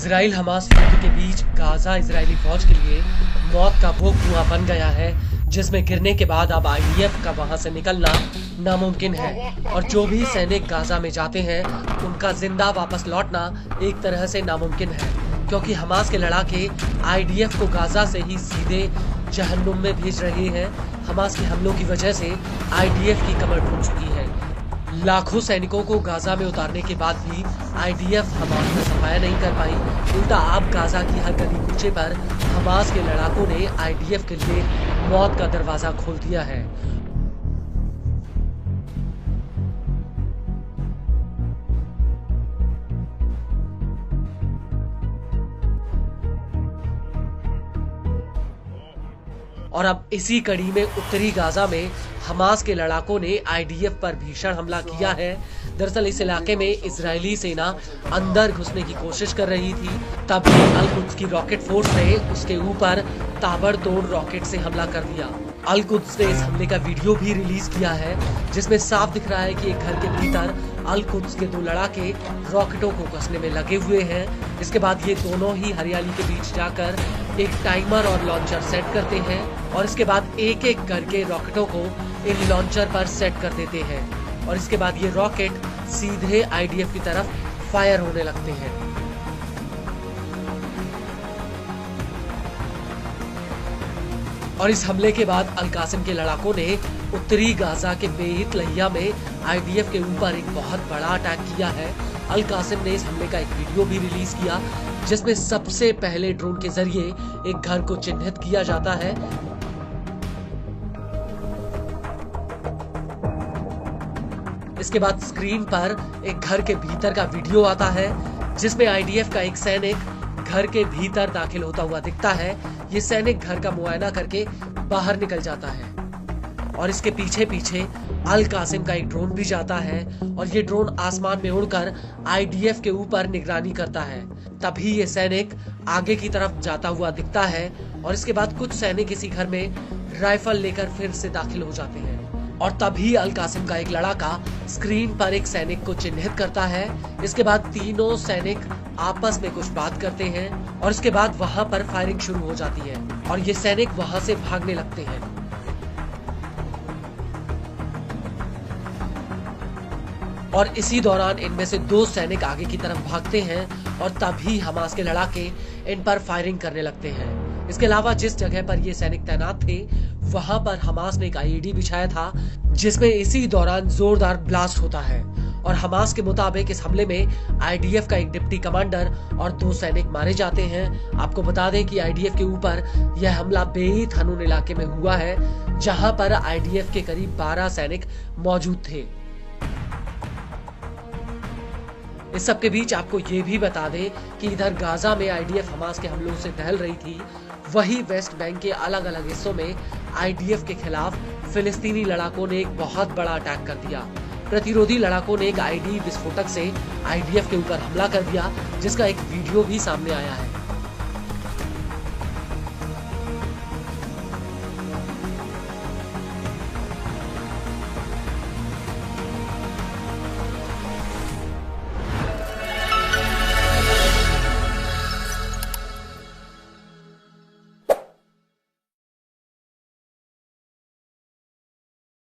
Israel Hamas युद्ध के बीच Gaza Israeli फौज के लिए मौत का वो कुआं बन गया है जिसमें गिरने के बाद अब आईडीएफ का वहां से निकलना नामुमकिन है और जो भी सैनिक गाजा में जाते हैं उनका जिंदा वापस लौटना एक तरह से नामुमकिन है, क्योंकि हमास के लड़ाके आईडीएफ को गाजा से ही सीधे जहन्नुम में भेज रहे हैं। हमास के हमलों की वजह से आईडीएफ की कमर टूट चुकी है। लाखों सैनिकों को गाजा में उतारने के बाद भी आईडीएफ हमास में सफाया नहीं कर पाई। उल्टा अब गाजा की हर गली कूचे पर हमास के लड़ाकों ने आईडीएफ के लिए मौत का दरवाजा खोल दिया है। और अब इसी कड़ी में उत्तरी गाजा में हमास के लड़ाकों ने आईडीएफ पर भीषण हमला किया है। दरअसल इस इलाके में इजरायली सेना अंदर घुसने की कोशिश कर रही थी, तभी अल कुद्स की रॉकेट फोर्स ने उसके ऊपर ताबड़तोड़ रॉकेट से हमला कर दिया। अल कुद्स ने इस हमले का वीडियो भी रिलीज किया है, जिसमें साफ दिख रहा है कि एक घर के भीतर अल कुद्स के दो लड़ाके रॉकेटों को कसने में लगे हुए हैं। इसके बाद ये दोनों ही हरियाली के बीच जाकर एक टाइमर और लॉन्चर सेट करते हैं और इसके बाद एक एक करके रॉकेटों को इन लॉन्चर पर सेट कर देते हैं और इसके बाद ये रॉकेट सीधे आईडीएफ की तरफ फायर होने लगते हैं। और इस हमले के बाद अल कासिम के लड़ाकों ने उत्तरी गाजा के बेहित लहिया में आईडीएफ के ऊपर एक बहुत बड़ा अटैक किया है। अल कासिम ने इस हमले का एक वीडियो भी रिलीज किया, जिसमें सबसे पहले ड्रोन के जरिए एक घर को चिन्हित किया जाता है। इसके बाद स्क्रीन पर एक घर के भीतर का वीडियो आता है, जिसमें आईडीएफ का एक सैनिक घर के भीतर दाखिल होता हुआ दिखता है। ये सैनिक घर का मुआयना करके बाहर निकल जाता है और इसके पीछे पीछे अल कासिम का एक ड्रोन भी जाता है और ये ड्रोन आसमान में उड़कर आईडीएफ के ऊपर निगरानी करता है। तभी ये सैनिक आगे की तरफ जाता हुआ दिखता है और इसके बाद कुछ सैनिक इसी घर में राइफल लेकर फिर से दाखिल हो जाते हैं और तभी अल कासिम का एक लड़ाका स्क्रीन पर एक सैनिक को चिन्हित करता है। इसके बाद तीनों सैनिक आपस में कुछ बात करते हैं और इसके बाद वहां पर फायरिंग शुरू हो जाती है और ये सैनिक वहां से भागने लगते हैं। और इसी दौरान इनमें से दो सैनिक आगे की तरफ भागते हैं और तभी हमास के लड़ाके इन पर फायरिंग करने लगते हैं। इसके अलावा जिस जगह पर ये सैनिक तैनात थे वहां पर हमास ने एक आईईडी बिछाया था, जिसमें इसी दौरान जोरदार ब्लास्ट होता है और हमास के मुताबिक इस हमले में आईडीएफ का एक डिप्टी कमांडर और दो सैनिक मारे जाते हैं। आपको बता दें कि आईडीएफ के ऊपर यह हमला बेईत हनून इलाके में हुआ है, जहां पर आईडीएफ के करीब 12 सैनिक मौजूद थे। इस सब के बीच आपको ये भी बता दें कि इधर गाजा में आईडीएफ हमास के हमलों से दहल रही थी, वही वेस्ट बैंक के अलग अलग हिस्सों में आईडीएफ के खिलाफ फिलिस्तीनी लड़ाकों ने एक बहुत बड़ा अटैक कर दिया। प्रतिरोधी लड़ाकों ने एक आईडी विस्फोटक से आईडीएफ के ऊपर हमला कर दिया, जिसका एक वीडियो भी सामने आया है।